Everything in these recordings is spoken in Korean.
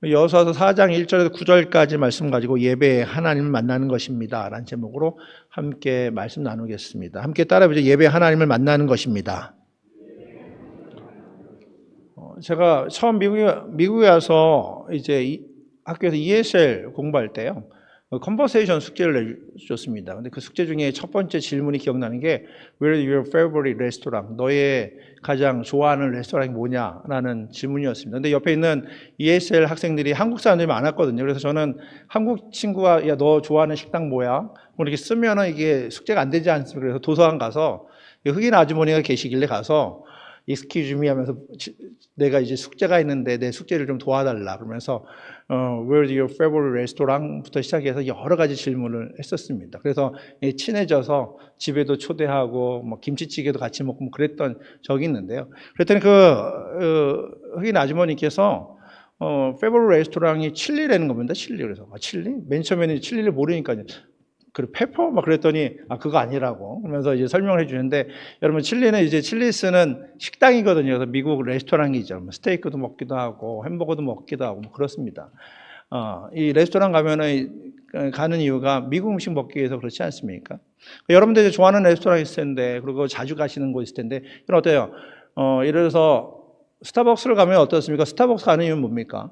여호수아서 4장 1절에서 9절까지 말씀 가지고 예배 하나님을 만나는 것입니다 라는 제목으로 함께 말씀 나누겠습니다. 함께 따라해보죠. 예배 하나님을 만나는 것입니다. 제가 처음 미국에 와서 이제 학교에서 ESL 공부할 때요, 컨버세이션 숙제를 내줬습니다. 근데 그 숙제 중에 첫 번째 질문이 기억나는 게 Where is your favorite restaurant? 너의 가장 좋아하는 레스토랑이 뭐냐라는 질문이었습니다. 근데 옆에 있는 ESL 학생들이 한국 사람들이 많았거든요. 그래서 저는 한국 친구가 야, 너 좋아하는 식당 뭐야? 뭐 이렇게 쓰면은 이게 숙제가 안 되지 않습니까? 그래서 도서관 가서 흑인 아주머니가 계시길래 가서 Excuse me 하면서 내가 이제 숙제가 있는데 내 숙제를 좀 도와달라 그러면서 Where's your favorite restaurant?부터 시작해서 여러 가지 질문을 했었습니다. 그래서 친해져서 집에도 초대하고 뭐 김치찌개도 같이 먹고 뭐 그랬던 적이 있는데요. 그랬더니 흑인 아주머니께서 favorite restaurant이 칠리라는 겁니다. 칠리. 그래서 칠리? 맨 처음에는 칠리를 모르니까요. 그리고 페퍼 막 그랬더니 그거 아니라고 그러면서 이제 설명을 해주는데, 여러분 칠리는 이제 칠리스는 식당이거든요. 그래서 미국 레스토랑이죠. 스테이크도 먹기도 하고 햄버거도 먹기도 하고 뭐 그렇습니다. 이 레스토랑 가면은 가는 이유가 미국 음식 먹기 위해서 그렇지 않습니까? 여러분들이 좋아하는 레스토랑 있을 텐데, 그리고 자주 가시는 곳 있을 텐데, 이건 어때요? 예를 들어서 스타벅스를 가면 어떻습니까? 스타벅스 가는 이유는 뭡니까?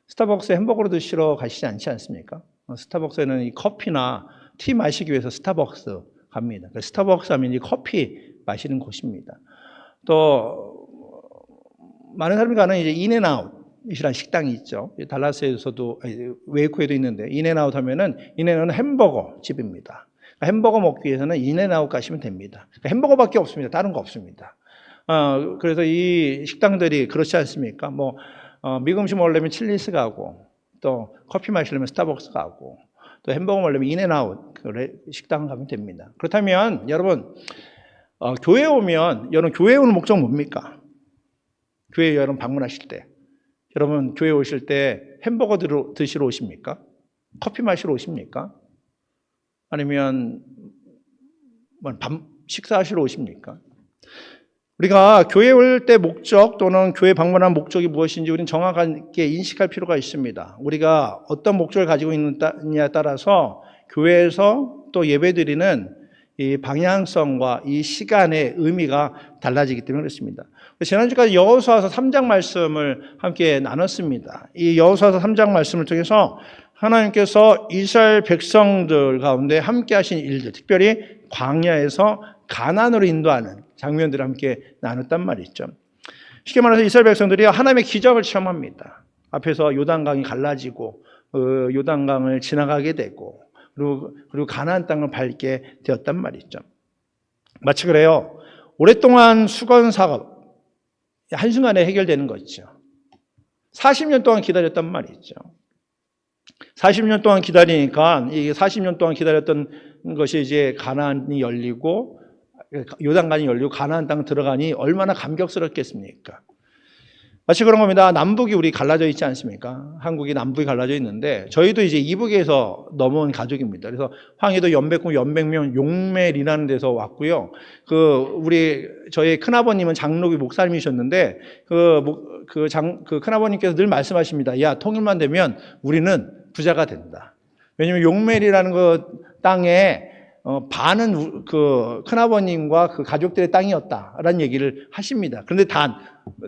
스타벅스에 햄버거를 드시러 가시지 않지 않습니까? 스타벅스에는 이 커피나 티 마시기 위해서 스타벅스 갑니다. 스타벅스 하면 이 커피 마시는 곳입니다. 또 많은 사람이 가는 이제 인앤아웃이라는 식당이 있죠. 달라스에서도 웨이코에도 있는데, 인앤아웃 하면은 인앤아웃은 햄버거 집입니다. 햄버거 먹기 위해서는 인앤아웃 가시면 됩니다. 햄버거밖에 없습니다. 다른 거 없습니다. 그래서 이 식당들이 그렇지 않습니까? 뭐 미국 음식 먹으려면 칠리스 가고, 또 커피 마시려면 스타벅스 가고, 또 햄버거 먹으려면 인앤아웃 식당 가면 됩니다. 그렇다면 여러분 교회에 오면, 여러분 교회에 오는 목적 뭡니까? 교회에 여러분 방문하실 때, 여러분 교회 오실 때 햄버거 드시러 오십니까? 커피 마시러 오십니까? 아니면 식사하시러 오십니까? 우리가 교회 올 때 목적 또는 교회 방문한 목적이 무엇인지 우리는 정확하게 인식할 필요가 있습니다. 우리가 어떤 목적을 가지고 있느냐에 따라서 교회에서 또 예배드리는 이 방향성과 이 시간의 의미가 달라지기 때문에 그렇습니다. 지난주까지 여호수아서 3장 말씀을 함께 나눴습니다. 이 여호수아서 3장 말씀을 통해서 하나님께서 이스라엘 백성들 가운데 함께 하신 일들, 특별히 광야에서 가나안으로 인도하는 장면들을 함께 나눴단 말이죠. 쉽게 말해서 이스라엘 백성들이 하나님의 기적을 체험합니다. 앞에서 요단강이 갈라지고 요단강을 지나가게 되고, 그리고 가나안 땅을 밟게 되었단 말이죠. 마치 그래요. 오랫동안 수건 작업 한순간에 해결되는 거죠. 40년 동안 기다렸단 말이죠. 40년 동안 기다리니까, 이 40년 동안 기다렸던 것이 이제 가나안이 열리고 요단강이 열리고 가나안 땅 들어가니 얼마나 감격스럽겠습니까? 마치 그런 겁니다. 남북이 우리 갈라져 있지 않습니까? 한국이 남북이 갈라져 있는데, 저희도 이제 이북에서 넘어온 가족입니다. 그래서 황해도 연백면 용멜이라는 데서 왔고요. 저희 큰아버님은 장로교 목사님이셨는데, 그 큰아버님께서 늘 말씀하십니다. 야, 통일만 되면 우리는 부자가 된다. 왜냐면 용멜이라는 그 땅에 반은 그 큰아버님과 그 가족들의 땅이었다라는 얘기를 하십니다. 그런데 단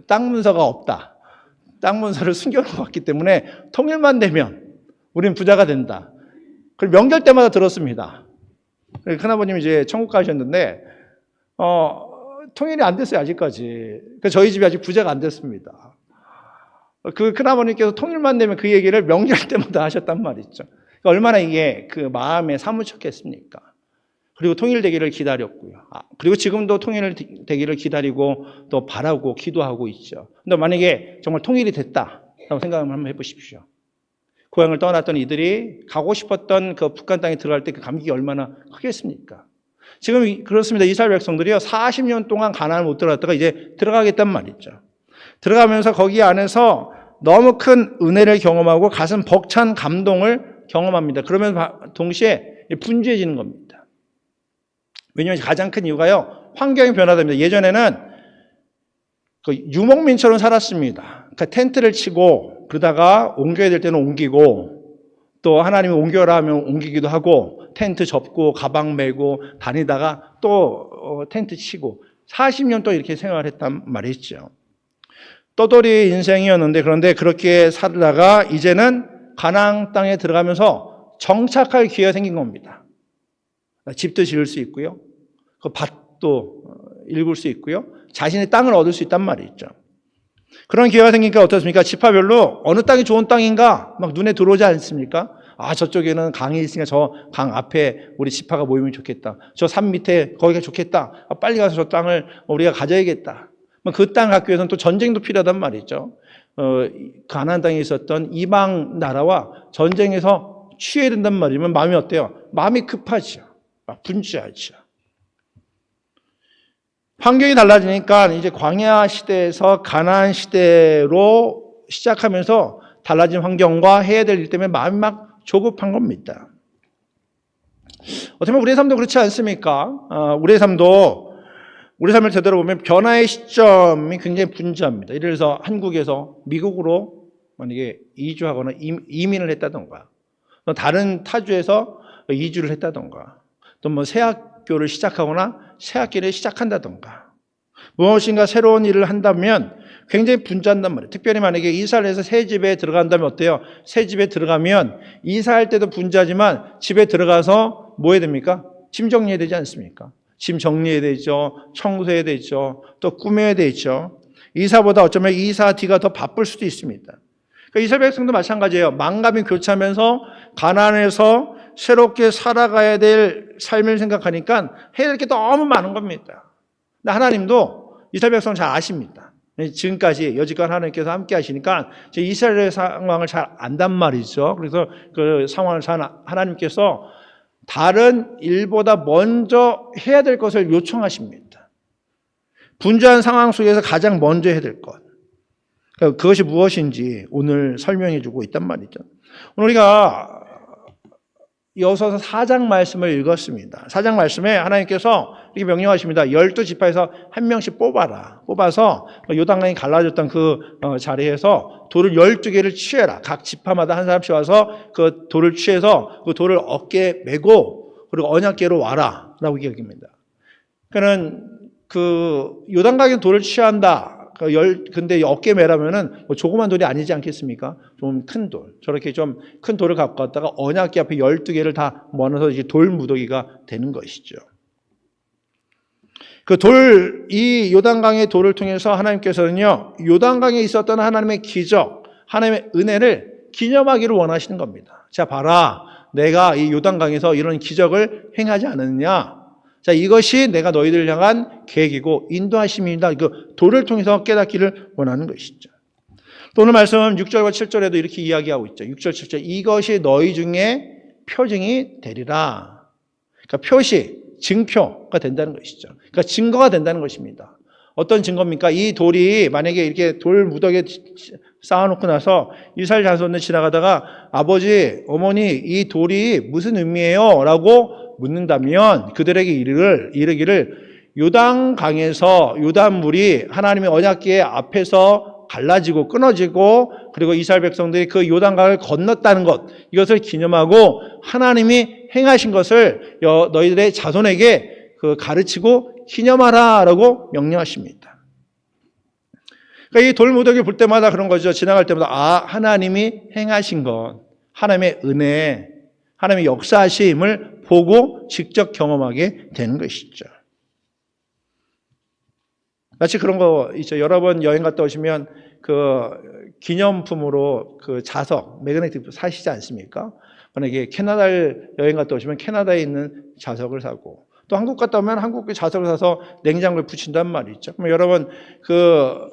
땅 문서가 없다. 땅 문서를 숨겨놓고 왔기 때문에 통일만 되면 우리는 부자가 된다. 그리고 명절 때마다 들었습니다. 큰아버님이 이제 천국 가셨는데 통일이 안 됐어요, 아직까지. 저희 집이 아직 부자가 안 됐습니다. 그 큰아버님께서 통일만 되면 그 얘기를 명절 때마다 하셨단 말이죠. 그러니까 얼마나 이게 그 마음에 사무쳤겠습니까? 그리고 통일되기를 기다렸고요. 그리고 지금도 통일되기를 기다리고 또 바라고 기도하고 있죠. 근데 만약에 정말 통일이 됐다라고 생각을 한번 해보십시오. 고향을 떠났던 이들이 가고 싶었던 그 북한 땅에 들어갈 때 그 감격이 얼마나 크겠습니까? 지금 그렇습니다. 이스라엘 백성들이요, 40년 동안 가나안을 못 들어갔다가 이제 들어가겠단 말이죠. 들어가면서 거기 안에서 너무 큰 은혜를 경험하고 가슴 벅찬 감동을 경험합니다. 그러면서 동시에 분주해지는 겁니다. 왜냐하면 가장 큰 이유가요, 환경이 예전에는 그 유목민처럼 살았습니다. 그 텐트를 치고 그러다가 옮겨야 될 때는 옮기고 또 하나님이 옮겨라 하면 옮기기도 하고 텐트 접고 가방 메고 다니다가 또 텐트 치고 40년 또 이렇게 생활했단 말이죠. 떠돌이 인생이었는데 그런데 그렇게 살다가 이제는 가나안 땅에 들어가면서 정착할 기회가 생긴 겁니다. 집도 지을 수 있고요. 그 밭도 일굴 수 있고요. 자신의 땅을 얻을 수 있단 말이죠. 그런 기회가 생기니까 어떻습니까? 지파별로 어느 땅이 좋은 땅인가 막 눈에 들어오지 않습니까? 아, 저쪽에는 강이 있으니까 저 강 앞에 우리 지파가 모이면 좋겠다. 저 산 밑에 거기가 좋겠다. 아, 빨리 가서 저 땅을 우리가 가져야겠다. 그 땅을 갖기 위해서는 또 전쟁도 필요하단 말이죠. 가나안 땅에 있었던 이방 나라와 전쟁에서 취해야 된단 말이면 마음이 어때요? 마음이 급하죠. 막 분주하죠. 환경이 달라지니까 이제 광야 시대에서 가나안 시대로 시작하면서 달라진 환경과 해야 될 일 때문에 마음이 막 조급한 겁니다. 어떻게 보면 우리의 삶도 그렇지 않습니까? 우리의 삶을 되돌아보면 변화의 시점이 굉장히 분주합니다. 예를 들어서 한국에서 미국으로 만약에 이주하거나 이민을 했다던가, 또 다른 타주에서 이주를 했다던가, 또 뭐 새 학교를 시작하거나 새 학기를 시작한다던가, 무엇인가 새로운 일을 한다면 굉장히 분주한단 말이에요. 특별히 만약에 이사를 해서 새 집에 들어간다면 어때요? 새 집에 들어가면 이사할 때도 분주하지만 집에 들어가서 뭐 해야 됩니까? 짐 정리해야 되지 않습니까? 짐 정리해야 되죠. 청소해야 되죠. 또 꾸며야 되죠. 이사보다 어쩌면 이사 뒤가 더 바쁠 수도 있습니다. 그러니까 이스라엘 백성도 마찬가지예요. 만감이 교차하면서 가나안에서 새롭게 살아가야 될 삶을 생각하니까 해야 될 게 너무 많은 겁니다. 근데 하나님도 이스라엘 백성은 잘 아십니다. 지금까지 여지껏 하나님께서 함께 하시니까 이스라엘의 상황을 잘 안단 말이죠. 그래서 그 상황을 잘 하나님께서 다른 일보다 먼저 해야 될 것을 요청하십니다. 분주한 상황 속에서 가장 먼저 해야 될 것. 그것이 무엇인지 오늘 설명해 주고 있단 말이죠. 오늘 우리가 여호수아서 4장 말씀을 읽었습니다. 4장 말씀에 하나님께서 이렇게 명령하십니다. 12지파에서 한 명씩 뽑아서 요단강이 갈라졌던 그 자리에서 돌을 12개를 취해라. 각 지파마다 한 사람씩 와서 그 돌을 취해서 그 돌을 어깨에 메고 그리고 언약궤로 와라 라고 얘기합니다. 그러니까 그 요단강에 돌을 취한다. 근데 어깨 매라면은 뭐 조그만 돌이 아니지 않겠습니까? 좀 큰 돌. 저렇게 좀 큰 돌을 갖고 왔다가 언약궤 앞에 12개를 다 모아서 이제 돌 무더기가 되는 것이죠. 이 요단강의 돌을 통해서 하나님께서는요, 요단강에 있었던 하나님의 기적, 하나님의 은혜를 기념하기를 원하시는 겁니다. 자, 봐라. 내가 이 요단강에서 이런 기적을 행하지 않았느냐? 자, 이것이 내가 너희들을 향한 계획이고 인도하심입니다. 그 돌을 통해서 깨닫기를 원하는 것이죠. 또 오늘 말씀 6절과 7절에도 이렇게 이야기하고 있죠. 6절, 7절. 이것이 너희 중에 표징이 되리라. 그러니까 표시, 증표가 된다는 것이죠. 그러니까 증거가 된다는 것입니다. 어떤 증거입니까? 이 돌이 만약에 이렇게 돌 무더기에 쌓아놓고 나서 이스라엘 자손들 지나가다가 아버지, 어머니, 이 돌이 무슨 의미예요? 라고 묻는다면 그들에게 이르기를 요단강에서 요단물이 하나님의 언약궤 앞에서 갈라지고 끊어지고 그리고 이스라엘 백성들이 그 요단강을 건넜다는 것, 이것을 기념하고 하나님이 행하신 것을 너희들의 자손에게 가르치고 기념하라라고 명령하십니다. 그러니까 이 돌무더기 볼 때마다 그런 거죠. 지나갈 때마다 하나님이 행하신 것, 하나님의 은혜, 하나님의 역사하심을 보고 직접 경험하게 되는 것이죠. 마치 그런 거 있죠. 여러 번 여행 갔다 오시면 그 기념품으로 그 자석, 매그네틱 사시지 않습니까? 만약에 캐나다를 여행 갔다 오시면 캐나다에 있는 자석을 사고, 또 한국 갔다 오면 한국의 자석을 사서 냉장고에 붙인단 말이죠. 그럼 여러분 그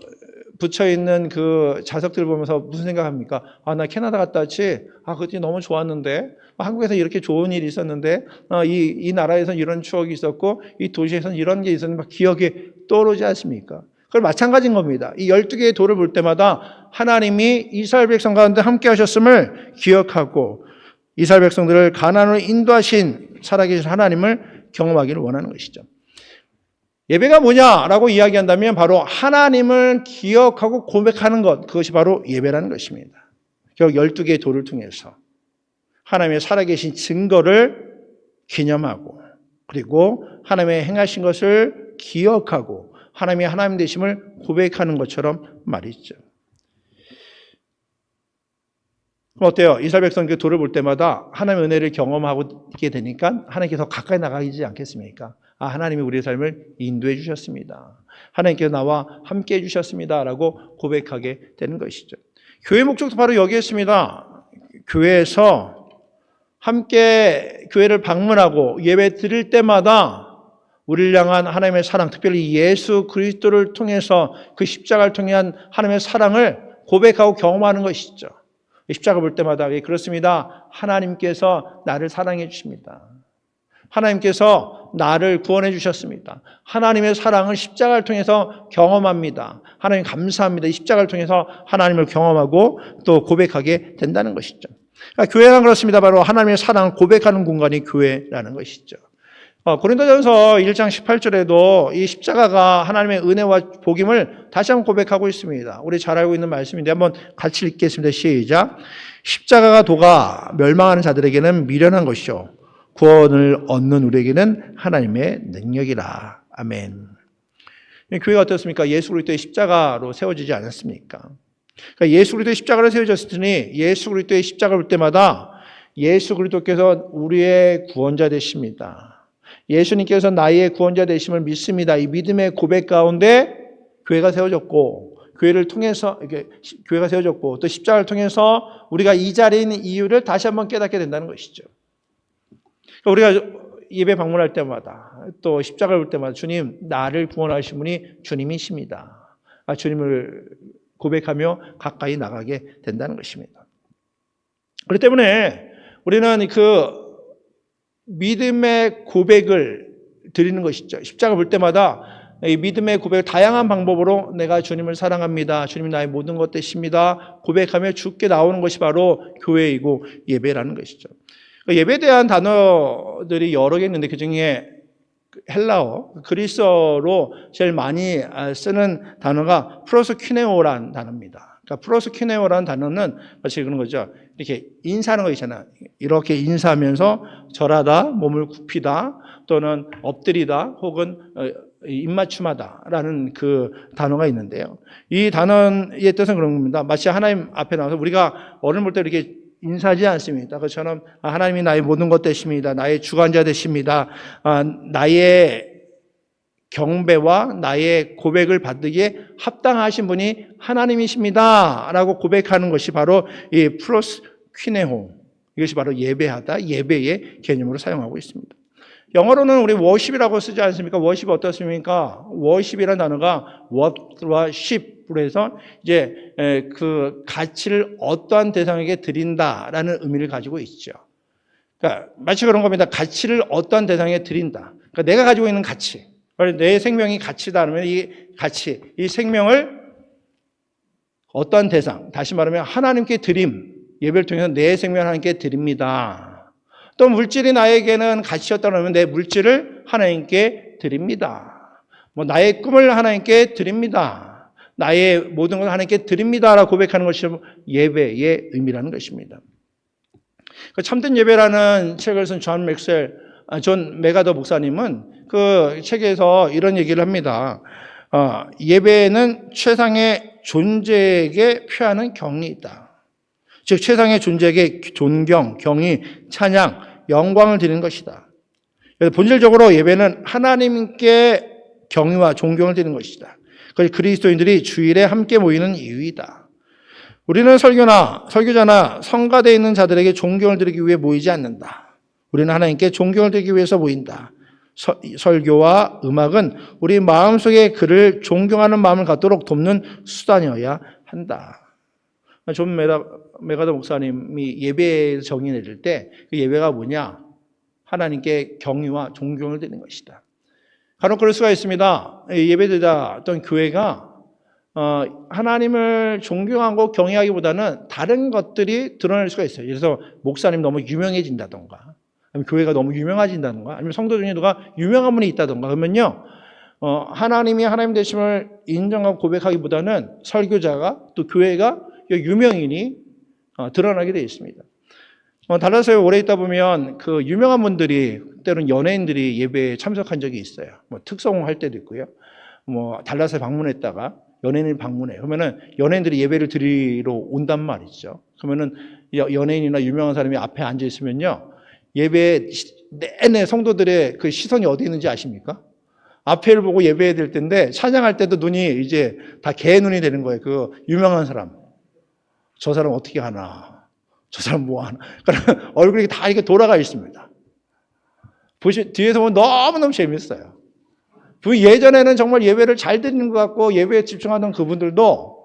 붙여 있는 그 자석들 보면서 무슨 생각합니까? 나 캐나다 갔다 왔지. 그때 너무 좋았는데. 한국에서 이렇게 좋은 일이 있었는데, 이 나라에서는 이런 추억이 있었고, 이 도시에서는 이런 게 있었는데, 막 기억에 떠오르지 않습니까? 그걸 마찬가지인 겁니다. 이 12개의 돌을 볼 때마다 하나님이 이스라엘 백성 가운데 함께 하셨음을 기억하고, 이스라엘 백성들을 가나안으로 인도하신 살아계신 하나님을 경험하기를 원하는 것이죠. 예배가 뭐냐라고 이야기한다면 바로 하나님을 기억하고 고백하는 것, 그것이 바로 예배라는 것입니다. 결국 12개의 돌을 통해서 하나님의 살아계신 증거를 기념하고 그리고 하나님의 행하신 것을 기억하고 하나님의 하나님 되심을 고백하는 것처럼 말이죠. 그럼 어때요? 이스라엘 백성 그 돌을 볼 때마다 하나님의 은혜를 경험하게 되니까 하나님께서 가까이 나가지 않겠습니까? 아, 하나님이 우리의 삶을 인도해 주셨습니다. 하나님께서 나와 함께 해 주셨습니다. 라고 고백하게 되는 것이죠. 교회 목적도 바로 여기에 있습니다. 교회에서 함께 교회를 방문하고 예배 드릴 때마다 우리를 향한 하나님의 사랑, 특별히 예수 그리스도를 통해서 그 십자가를 통한 하나님의 사랑을 고백하고 경험하는 것이죠. 십자가 볼 때마다 그렇습니다. 하나님께서 나를 사랑해 주십니다. 하나님께서 나를 구원해 주셨습니다. 하나님의 사랑을 십자가를 통해서 경험합니다. 하나님 감사합니다. 이 십자가를 통해서 하나님을 경험하고 또 고백하게 된다는 것이죠. 그러니까 교회는 그렇습니다. 바로 하나님의 사랑을 고백하는 공간이 교회라는 것이죠. 고린도전서 1장 18절에도 이 십자가가 하나님의 은혜와 복임을 다시 한번 고백하고 있습니다. 우리 잘 알고 있는 말씀인데 한번 같이 읽겠습니다. 시작. 십자가가 도가 멸망하는 자들에게는 미련한 것이요 구원을 얻는 우리에게는 하나님의 능력이라. 아멘. 교회가 어떻습니까? 예수 그리스도의 십자가로 세워지지 않았습니까? 그러니까 예수 그리스도의 십자가로 세워졌으니 예수 그리스도의 십자가를 볼 때마다 예수 그리스도께서 우리의 구원자 되십니다. 예수님께서 나의 구원자 되심을 믿습니다. 이 믿음의 고백 가운데 교회가 세워졌고 교회를 통해서 교회가 세워졌고 또 십자가를 통해서 우리가 이 자리에 있는 이유를 다시 한번 깨닫게 된다는 것이죠. 우리가 예배 방문할 때마다 또 십자가를 볼 때마다 주님 나를 구원하신 분이 주님이십니다. 주님을 고백하며 가까이 나가게 된다는 것입니다. 그렇기 때문에 우리는 그 믿음의 고백을 드리는 것이죠. 십자가 볼 때마다 이 믿음의 고백을 다양한 방법으로 내가 주님을 사랑합니다. 주님이 나의 모든 것 되십니다. 고백하며 주께 나오는 것이 바로 교회이고 예배라는 것이죠. 예배에 대한 단어들이 여러 개 있는데 그중에 헬라어, 그리스어로 제일 많이 쓰는 단어가 프로스퀴네오라는 단어입니다. 그러니까 프로스퀴네오라는 단어는 마치 그런 거죠. 이렇게 인사하는 거 있잖아요. 이렇게 인사하면서 절하다, 몸을 굽히다, 또는 엎드리다, 혹은 입맞춤하다라는 그 단어가 있는데요. 이 단어의 뜻은 그런 겁니다. 마치 하나님 앞에 나와서 우리가 어른 볼 때 이렇게 인사하지 않습니다. 그처럼 하나님이 나의 모든 것 되십니다. 나의 주관자 되십니다. 나의 경배와 나의 고백을 받기에 합당하신 분이 하나님이십니다. 라고 고백하는 것이 바로 이 프로스퀴네호, 이것이 바로 예배하다, 예배의 개념으로 사용하고 있습니다. 영어로는 우리 워십이라고 쓰지 않습니까? 워십이 어떻습니까? 워십이라는 단어가 what와 ship으로 해서 이제 그 가치를 어떠한 대상에게 드린다라는 의미를 가지고 있죠. 그러니까 마치 그런 겁니다. 가치를 어떠한 대상에게 드린다. 그러니까 내가 가지고 있는 가치, 내 생명이 가치다 그러면 이 가치, 이 생명을 어떠한 대상, 다시 말하면 하나님께 드림, 예배를 통해서 내 생명을 하나님께 드립니다. 또 물질이 나에게는 가치였다 그러면 내 물질을 하나님께 드립니다. 나의 꿈을 하나님께 드립니다. 나의 모든 걸 하나님께 드립니다라고 고백하는 것이 예배의 의미라는 것입니다. 참된 예배라는 책을 쓴 존 메가더 목사님은 그 책에서 이런 얘기를 합니다. 예배는 최상의 존재에게 표하는 경이다. 즉 최상의 존재에게 존경, 경의, 찬양, 영광을 드리는 것이다. 그래서 본질적으로 예배는 하나님께 경의와 존경을 드리는 것이다. 그래서 그리스도인들이 주일에 함께 모이는 이유이다. 우리는 설교자나 성가대에 있는 자들에게 존경을 드리기 위해 모이지 않는다. 우리는 하나님께 존경을 드리기 위해서 모인다. 설교와 음악은 우리 마음속에 그를 존경하는 마음을 갖도록 돕는 수단이어야 한다. 존 메가더 목사님이 예배 정의 내릴 때 그 예배가 뭐냐? 하나님께 경의와 존경을 드리는 것이다. 간혹 그럴 수가 있습니다. 예배드리다 어떤 교회가 하나님을 존경하고 경외하기보다는 다른 것들이 드러날 수가 있어요. 그래서 목사님 너무 유명해진다던가, 아니면 교회가 너무 유명해진다던가, 아니면 성도 중에 누가 유명한 분이 있다던가, 그러면요, 하나님이 하나님 되심을 인정하고 고백하기보다는 설교자가 또 교회가 유명인이 드러나게 되어 있습니다. 달라스에 오래 있다 보면 그 유명한 분들이 때로는 연예인들이 예배에 참석한 적이 있어요. 뭐 특송할 때도 있고요. 뭐 달라스에 방문했다가 연예인을 방문해요. 그러면은 연예인들이 예배를 드리러 온단 말이죠. 그러면은 연예인이나 유명한 사람이 앞에 앉아 있으면요, 예배 내내 성도들의 그 시선이 어디 있는지 아십니까? 앞에를 보고 예배해야 될 텐데 찬양할 때도 눈이 이제 다 개 눈이 되는 거예요. 그 유명한 사람, 저 사람 어떻게 하나, 저 사람 뭐 하나. 그러니까 얼굴이 다 이렇게 돌아가 있습니다. 뒤에서 보면 너무너무 재밌어요. 예전에는 정말 예배를 잘 드리는 것 같고 예배에 집중하던 그분들도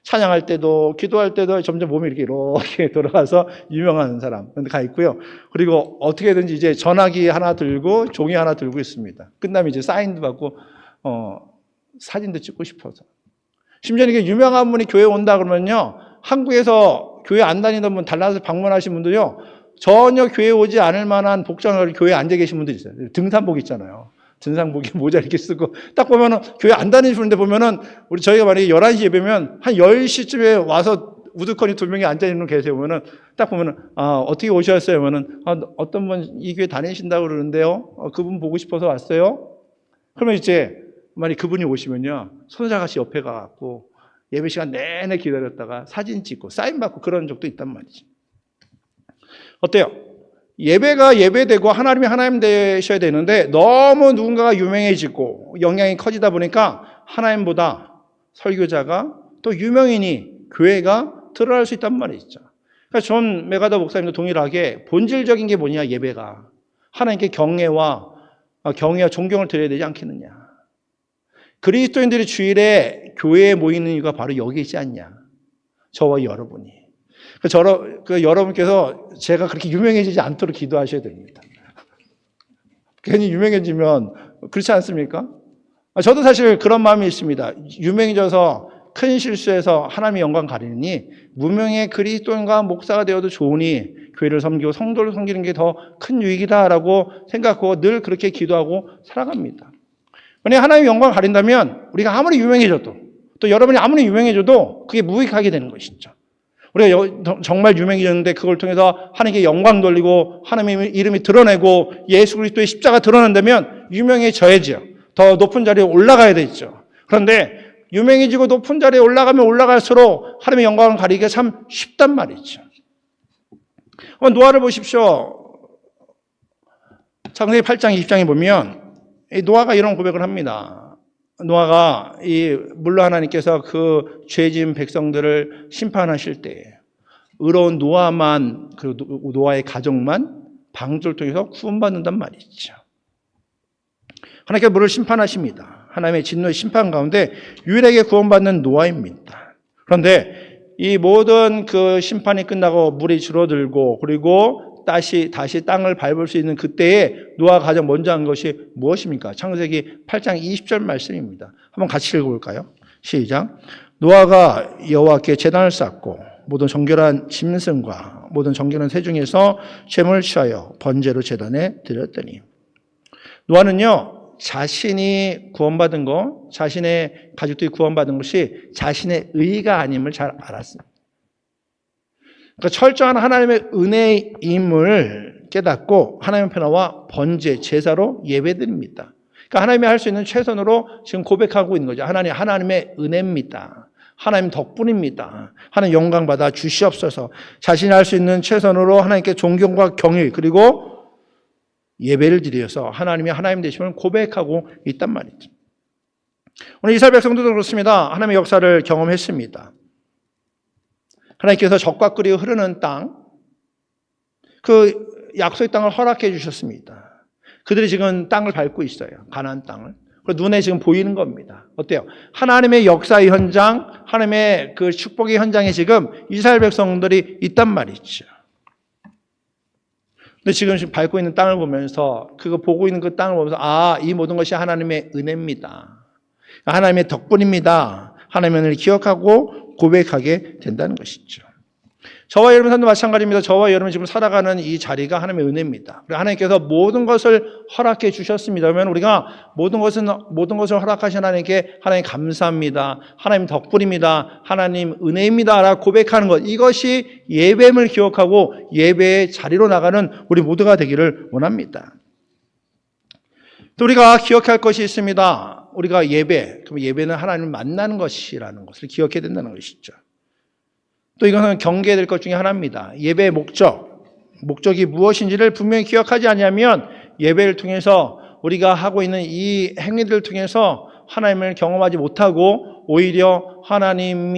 찬양할 때도 기도할 때도 점점 몸이 이렇게 돌아가서 유명한 사람 가 있고요. 그리고 어떻게든지 이제 전화기 하나 들고 종이 하나 들고 있습니다. 끝나면 이제 사인도 받고 사진도 찍고 싶어서. 심지어 이게 유명한 분이 교회 온다 그러면요, 한국에서 교회 안 다니던 분, 달라서 방문하신 분들요, 전혀 교회 오지 않을 만한 복장을 교회에 앉아 계신 분들이 있어요. 등산복 있잖아요. 등산복에 모자 이렇게 쓰고 딱 보면은 교회 안 다니시는데 보면은 저희가 만약에 11시 예배면 한 10시쯤에 와서 우두커니 2명이 앉아 있는 분 계세요. 보면은 딱 보면은 어떻게 오셨어요? 그러면은 어떤 분 이 교회 다니신다고 그러는데요. 그분 보고 싶어서 왔어요. 그러면 이제 만약 그분이 오시면요, 손자같이 옆에 가갖고 예배 시간 내내 기다렸다가 사진 찍고 사인 받고 그런 적도 있단 말이죠. 어때요? 예배가 예배되고 하나님이 하나님 되셔야 되는데 너무 누군가가 유명해지고 영향이 커지다 보니까 하나님보다 설교자가 또 유명인이 교회가 드러날 수 있단 말이죠. 그러니까 존 메가더 목사님도 동일하게 본질적인 게 뭐냐, 예배가 하나님께 경외와 존경을 드려야 되지 않겠느냐. 그리스도인들이 주일에 교회에 모이는 이유가 바로 여기 있지 않냐, 저와 여러분이. 여러분께서 제가 그렇게 유명해지지 않도록 기도하셔야 됩니다. 괜히 유명해지면 그렇지 않습니까? 저도 사실 그런 마음이 있습니다. 유명해져서 큰 실수해서 하나님의 영광 가리느니 무명의 그리스도인과 목사가 되어도 좋으니 교회를 섬기고 성도를 섬기는 게 더 큰 유익이다라고 생각하고 늘 그렇게 기도하고 살아갑니다. 만약 하나님의 영광을 가린다면 우리가 아무리 유명해져도, 또 여러분이 아무리 유명해져도 그게 무익하게 되는 것이죠. 우리가 정말 유명해졌는데 그걸 통해서 하나님께 영광 돌리고 하나님의 이름이 드러내고 예수 그리스도의 십자가 드러난다면 유명해져야죠. 더 높은 자리에 올라가야 되죠. 그런데 유명해지고 높은 자리에 올라가면 올라갈수록 하나님의 영광을 가리기가 참 쉽단 말이죠. 노아를 보십시오. 창세기 8장 20장에 보면 노아가 이런 고백을 합니다. 노아가 물로 하나님께서 그 죄진 백성들을 심판하실 때 의로운 노아만, 그 노아의 가족만 방주를 통해서 구원받는단 말이죠. 하나님께서 물을 심판하십니다. 하나님의 진노의 심판 가운데 유일하게 구원받는 노아입니다. 그런데 이 모든 그 심판이 끝나고 물이 줄어들고 그리고 다시 땅을 밟을 수 있는 그때에 노아가 가장 먼저 한 것이 무엇입니까? 창세기 8장 20절 말씀입니다. 한번 같이 읽어볼까요? 시작. 노아가 여호와께 제단을 쌓고 모든 정결한 짐승과 모든 정결한 새 중에서 제물을 취하여 번제로 제단에 드렸더니, 노아는요, 자신이 구원받은 거, 자신의 가족들이 구원받은 것이 자신의 의가 아님을 잘 알았습니다. 그러니까 철저한 하나님의 은혜임을 깨닫고 하나님의 편화와 번제, 제사로 예배드립니다. 그러니까 하나님이 할 수 있는 최선으로 지금 고백하고 있는 거죠. 하나님의 은혜입니다. 하나님 덕분입니다. 하나님 영광 받아 주시옵소서. 자신이 할 수 있는 최선으로 하나님께 존경과 경외 그리고 예배를 드려서 하나님이 하나님 되심을 고백하고 있단 말이죠. 오늘 이스라엘 백성들도 그렇습니다. 하나님의 역사를 경험했습니다. 하나님께서 적과 꿀이 흐르는 땅, 그 약속의 땅을 허락해 주셨습니다. 그들이 지금 땅을 밟고 있어요. 가나안 땅을. 그리고 눈에 지금 보이는 겁니다. 어때요? 하나님의 역사의 현장, 하나님의 그 축복의 현장에 지금 이스라엘 백성들이 있단 말이죠. 근데 지금 밟고 있는 땅을 보면서, 그거 보고 있는 그 땅을 보면서, 이 모든 것이 하나님의 은혜입니다. 하나님의 덕분입니다. 하나님의 은혜를 기억하고 고백하게 된다는 것이죠. 저와 여러분 삶도 마찬가지입니다. 저와 여러분 지금 살아가는 이 자리가 하나님의 은혜입니다. 하나님께서 모든 것을 허락해 주셨습니다. 그러면 우리가 모든 것을 허락하신 하나님께 하나님 감사합니다. 하나님 덕분입니다. 하나님 은혜입니다. 라고 고백하는 것. 이것이 예배임을 기억하고 예배의 자리로 나가는 우리 모두가 되기를 원합니다. 또 우리가 기억할 것이 있습니다. 우리가 그럼 예배는 하나님을 만나는 것이라는 것을 기억해야 된다는 것이죠. 또 이것은 경계해야 될 것 중에 하나입니다. 예배의 목적이 무엇인지를 분명히 기억하지 않으면 예배를 통해서 우리가 하고 있는 이 행위들을 통해서 하나님을 경험하지 못하고 오히려 하나님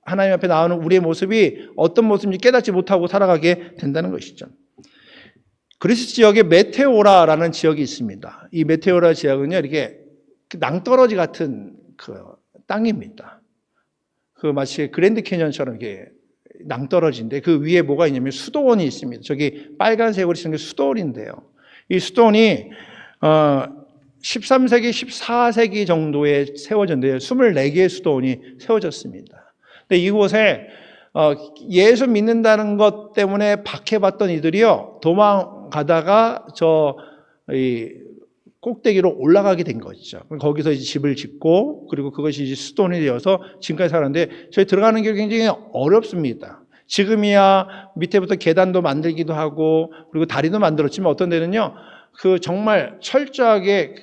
앞에 나오는 우리의 모습이 어떤 모습인지 깨닫지 못하고 살아가게 된다는 것이죠. 그리스 지역에 메테오라라는 지역이 있습니다. 이 메테오라 지역은요, 이렇게 낭떠러지 같은 그 땅입니다. 마치 그랜드 캐년처럼 이렇게 낭떠러지인데 그 위에 뭐가 있냐면 수도원이 있습니다. 저기 빨간색으로 칠한 게 수도원인데요. 이 수도원이 13세기, 14세기 정도에 세워졌는데요. 24개의 수도원이 세워졌습니다. 근데 이곳에 예수 믿는다는 것 때문에 박해받던 이들이요, 도망가다가 꼭대기로 올라가게 된 거죠. 거기서 이제 집을 짓고, 그리고 그것이 이제 수도원이 되어서 지금까지 살았는데, 저희 들어가는 게 굉장히 어렵습니다. 지금이야 밑에부터 계단도 만들기도 하고, 그리고 다리도 만들었지만 어떤 데는요, 정말 철저하게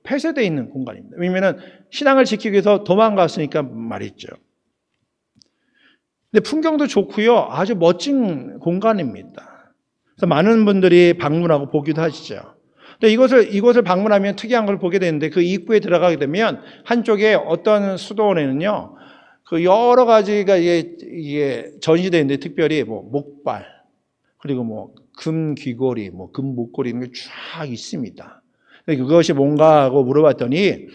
폐쇄되어 있는 공간입니다. 왜냐면은 신앙을 지키기 위해서 도망갔으니까 말이죠. 근데 풍경도 좋고요, 아주 멋진 공간입니다. 그래서 많은 분들이 방문하고 보기도 하시죠. 근데 이곳을 방문하면 특이한 걸 보게 되는데, 그 입구에 들어가게 되면 한쪽에 어떤 수도원에는요, 여러 가지가 이게 전시되어 있는데, 특별히 목발, 그리고 금 귀걸이, 금 목걸이 이런 게 쫙 있습니다. 그것이 뭔가 하고 물어봤더니,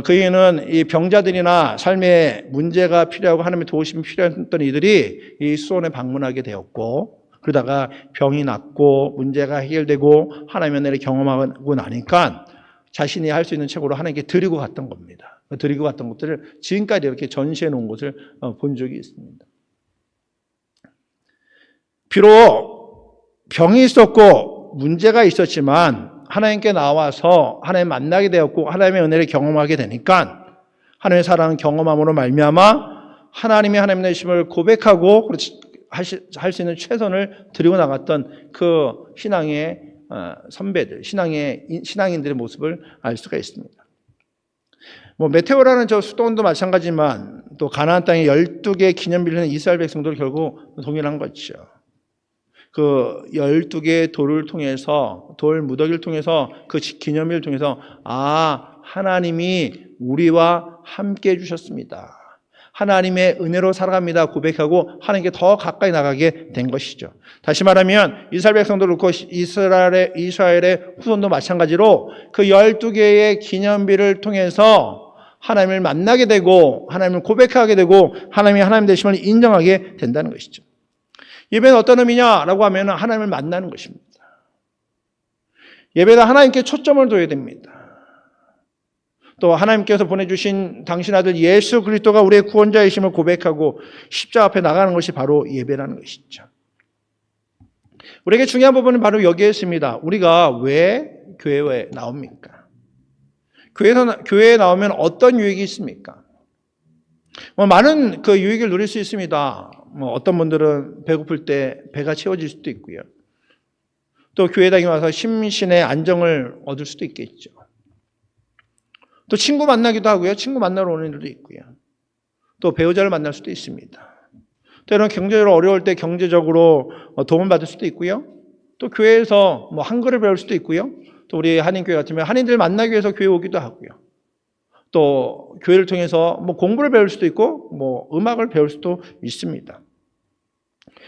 그에는 이 병자들이나 삶에 문제가 필요하고 하나님의 도우심이 필요했던 이들이 이 수원에 방문하게 되었고, 그러다가 병이 낫고 문제가 해결되고 하나님의 은혜를 경험하고 나니까 자신이 할 수 있는 책으로 하나님께 드리고 갔던 겁니다. 드리고 갔던 것들을 지금까지 이렇게 전시해 놓은 것을 본 적이 있습니다. 비록 병이 있었고 문제가 있었지만 하나님께 나와서 하나님 만나게 되었고 하나님의 은혜를 경험하게 되니까 하나님의 사랑을 경험함으로 말미암아 하나님의 되심을 고백하고 할 수 있는 최선을 드리고 나갔던 그 신앙의 선배들, 신앙인들의 모습을 알 수가 있습니다. 메테오라는 저 수도원도 마찬가지지만 또 가나안 땅에 12개의 기념비를 하는 이스라엘 백성들도 결국 동일한 거죠. 그 12개의 돌 무더기를 통해서 그 기념일을 통해서 하나님이 우리와 함께 해주셨습니다. 하나님의 은혜로 살아갑니다 고백하고 하나님께 더 가까이 나가게 된 것이죠. 다시 말하면 이스라엘 백성도 그렇고 이스라엘의 후손도 마찬가지로 그 12개의 기념비를 통해서 하나님을 만나게 되고 하나님을 고백하게 되고 하나님이 하나님 되심을 인정하게 된다는 것이죠. 예배는 어떤 의미냐라고 하면 하나님을 만나는 것입니다. 예배는 하나님께 초점을 둬야 됩니다. 또 하나님께서 보내주신 당신 아들 예수 그리스도가 우리의 구원자이심을 고백하고 십자가 앞에 나가는 것이 바로 예배라는 것이죠. 우리에게 중요한 부분은 바로 여기에 있습니다. 우리가 왜 교회에 나옵니까? 교회에 나오면 어떤 유익이 있습니까? 많은 그 유익을 누릴 수 있습니다. 어떤 분들은 배고플 때 배가 채워질 수도 있고요. 또 교회 다니고 와서 심신의 안정을 얻을 수도 있겠죠. 또 친구 만나기도 하고요. 친구 만나러 오는 일도 있고요. 또 배우자를 만날 수도 있습니다. 때로는 경제적으로 어려울 때 경제적으로 도움을 받을 수도 있고요. 또 교회에서 한글을 배울 수도 있고요. 또 우리 한인교회 같으면 한인들 만나기 위해서 교회 오기도 하고요. 또 교회를 통해서 공부를 배울 수도 있고 음악을 배울 수도 있습니다.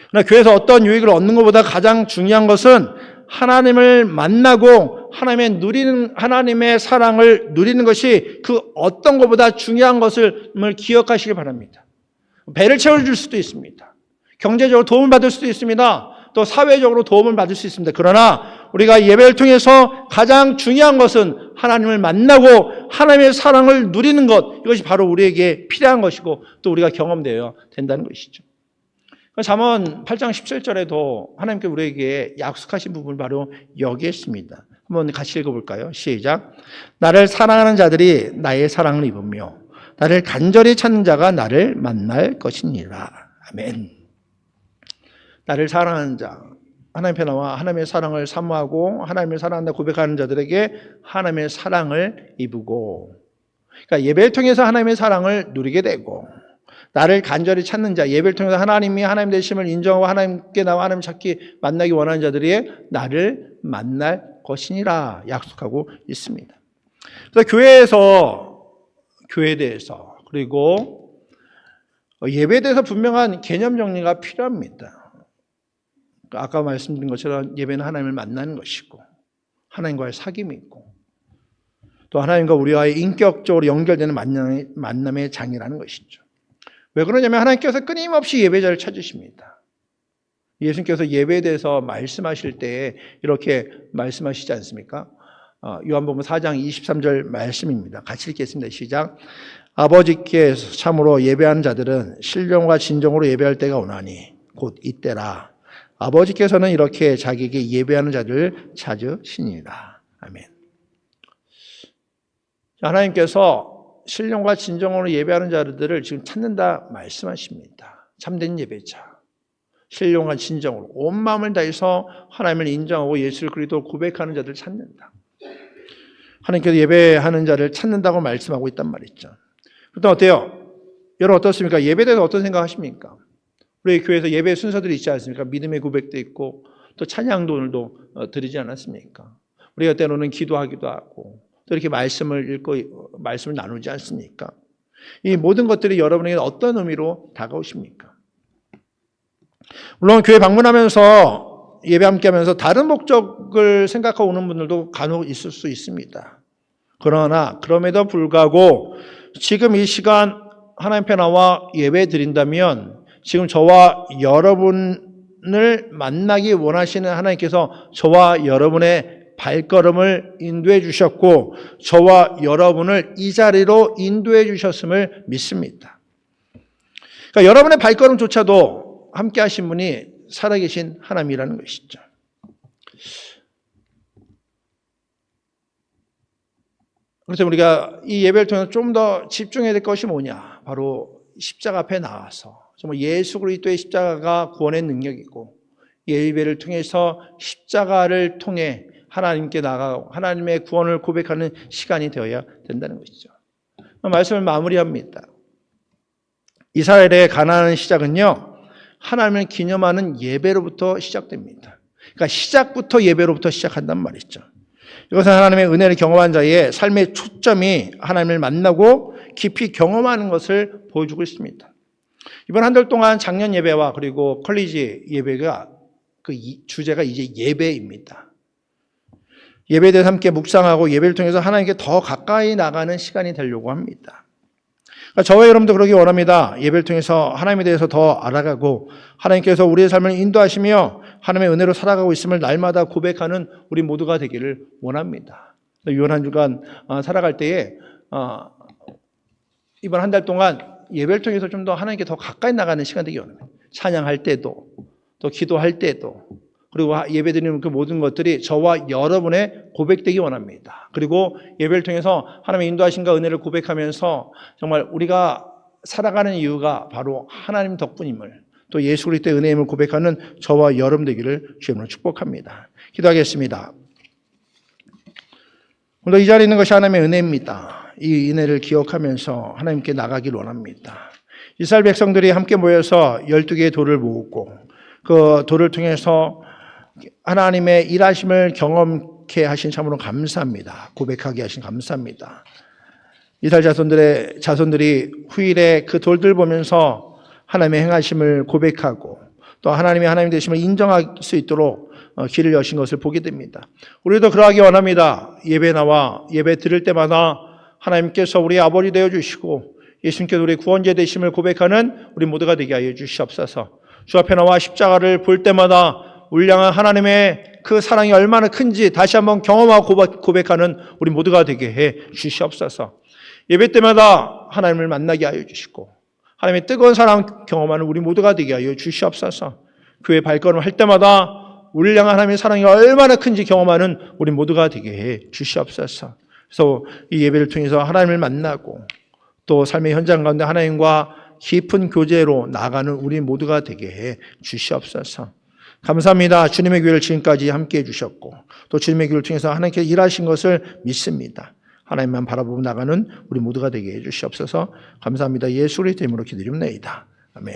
그러나 교회에서 어떤 유익을 얻는 것보다 가장 중요한 것은 하나님을 만나고 하나님의 사랑을 누리는 것이 그 어떤 것보다 중요한 것을 기억하시기 바랍니다. 배를 채워줄 수도 있습니다. 경제적으로 도움을 받을 수도 있습니다. 또 사회적으로 도움을 받을 수 있습니다. 그러나 우리가 예배를 통해서 가장 중요한 것은 하나님을 만나고 하나님의 사랑을 누리는 것, 이것이 바로 우리에게 필요한 것이고 또 우리가 경험되어야 된다는 것이죠. 잠언 8장 17절에도 하나님께 우리에게 약속하신 부분을 바로 여기에 있습니다. 한번 같이 읽어볼까요? 시작. 나를 사랑하는 자들이 나의 사랑을 입으며 나를 간절히 찾는 자가 나를 만날 것이니라. 아멘. 나를 사랑하는 자, 하나님 앞에 나와 하나님의 사랑을 사모하고 하나님을 사랑한다 고백하는 자들에게 하나님의 사랑을 입고, 그러니까 예배를 통해서 하나님의 사랑을 누리게 되고, 나를 간절히 찾는 자, 예배를 통해서 하나님이 하나님 되심을 인정하고 하나님께 나와 하나님 찾기 만나기 원하는 자들이 나를 만날 것이니라 약속하고 있습니다. 그래서 교회에 대해서 그리고 예배에 대해서 분명한 개념 정리가 필요합니다. 아까 말씀드린 것처럼 예배는 하나님을 만나는 것이고 하나님과의 사귐이 있고 또 하나님과 우리와의 인격적으로 연결되는 만남의 장이라는 것이죠. 왜 그러냐면 하나님께서 끊임없이 예배자를 찾으십니다. 예수님께서 예배에 대해서 말씀하실 때 이렇게 말씀하시지 않습니까? 요한복음 4장 23절 말씀입니다. 같이 읽겠습니다. 시작. 아버지께 참으로 예배하는 자들은 신령과 진정으로 예배할 때가 오나니 곧 이때라. 아버지께서는 이렇게 자기에게 예배하는 자들을 찾으시니라. 아멘. 하나님께서 신령과 진정으로 예배하는 자들을 지금 찾는다 말씀하십니다. 참된 예배자, 신령과 진정으로 온 마음을 다해서 하나님을 인정하고 예수를 그리스도로 고백하는 자들을 찾는다. 하나님께서 예배하는 자를 찾는다고 말씀하고 있단 말이죠. 그렇다면 어때요? 여러분 어떻습니까? 예배에 대해서 어떤 생각하십니까? 우리 교회에서 예배 순서들이 있지 않습니까? 믿음의 고백도 있고 또 찬양도 오늘도 드리지 않았습니까? 우리가 때로는 기도하기도 하고 또 이렇게 말씀을 읽고 말씀을 나누지 않습니까? 이 모든 것들이 여러분에게 어떤 의미로 다가오십니까? 물론 교회 방문하면서 예배 함께 하면서 다른 목적을 생각하고 오는 분들도 간혹 있을 수 있습니다. 그러나 그럼에도 불구하고 지금 이 시간 하나님 앞에 나와 예배 드린다면 지금 저와 여러분을 만나기 원하시는 하나님께서 저와 여러분의 발걸음을 인도해 주셨고 저와 여러분을 이 자리로 인도해 주셨음을 믿습니다. 그러니까 여러분의 발걸음조차도 함께 하신 분이 살아계신 하나님이라는 것이죠. 그래서 우리가 이 예배를 통해서 좀 더 집중해야 될 것이 뭐냐? 바로 십자가 앞에 나와서 정말 예수 그리스도의 십자가가 구원의 능력이고 예배를 통해서 십자가를 통해 하나님께 나가고 하나님의 구원을 고백하는 시간이 되어야 된다는 것이죠. 말씀을 마무리합니다. 이스라엘의 가나안 시작은요, 하나님을 기념하는 예배로부터 시작됩니다. 그러니까 시작부터 예배로부터 시작한단 말이죠. 이것은 하나님의 은혜를 경험한 자의 삶의 초점이 하나님을 만나고 깊이 경험하는 것을 보여주고 있습니다. 이번 한 달 동안 작년 예배와 그리고 컬리지 예배가 그 주제가 이제 예배입니다. 예배에 대해서 함께 묵상하고 예배를 통해서 하나님께 더 가까이 나가는 시간이 되려고 합니다. 그러니까 저와 여러분도 그러기 원합니다. 예배를 통해서 하나님에 대해서 더 알아가고 하나님께서 우리의 삶을 인도하시며 하나님의 은혜로 살아가고 있음을 날마다 고백하는 우리 모두가 되기를 원합니다. 이번 한 주간 살아갈 때에 이번 한 달 동안 예배를 통해서 좀 더 하나님께 더 가까이 나가는 시간 되기 원합니다. 찬양할 때도 또 기도할 때도 그리고 예배드리는 그 모든 것들이 저와 여러분의 고백되기 원합니다. 그리고 예배를 통해서 하나님의 인도하심과 은혜를 고백하면서 정말 우리가 살아가는 이유가 바로 하나님 덕분임을 또 예수 그리스도의 은혜임을 고백하는 저와 여러분 되기를 주님으로 축복합니다. 기도하겠습니다. 오늘 이 자리에 있는 것이 하나님의 은혜입니다. 이 은혜를 기억하면서 하나님께 나가기를 원합니다. 이스라엘 백성들이 함께 모여서 12개의 돌을 모으고 그 돌을 통해서 하나님의 일하심을 경험케 하신 참으로 감사합니다. 고백하게 하신 감사합니다. 이스라엘 자손들이 후일에 그 돌들 보면서 하나님의 행하심을 고백하고 또 하나님의 하나님 되심을 인정할 수 있도록 길을 여신 것을 보게 됩니다. 우리도 그러하기 원합니다. 예배 나와 예배 드릴 때마다 하나님께서 우리 아버지 되어 주시고 예수님께서 우리 구원자 되심을 고백하는 우리 모두가 되게 하여 주시옵소서. 주 앞에 나와 십자가를 볼 때마다 우리 향한 하나님의 그 사랑이 얼마나 큰지 다시 한번 경험하고 고백하는 우리 모두가 되게 해 주시옵소서. 예배 때마다 하나님을 만나게 하여 주시고 하나님의 뜨거운 사랑 경험하는 우리 모두가 되게 하여 주시옵소서. 교회 발걸음을 할 때마다 우리를 향한 하나님의 사랑이 얼마나 큰지 경험하는 우리 모두가 되게 해 주시옵소서. 그래서 이 예배를 통해서 하나님을 만나고 또 삶의 현장 가운데 하나님과 깊은 교제로 나가는 우리 모두가 되게 해 주시옵소서. 감사합니다. 주님의 교회를 지금까지 함께해 주셨고 또 주님의 교회를 통해서 하나님께서 일하신 것을 믿습니다. 하나님만 바라보고 나가는 우리 모두가 되게 해 주시옵소서. 감사합니다. 예수 그리스도의 이름으로 기도드립니다. 아멘.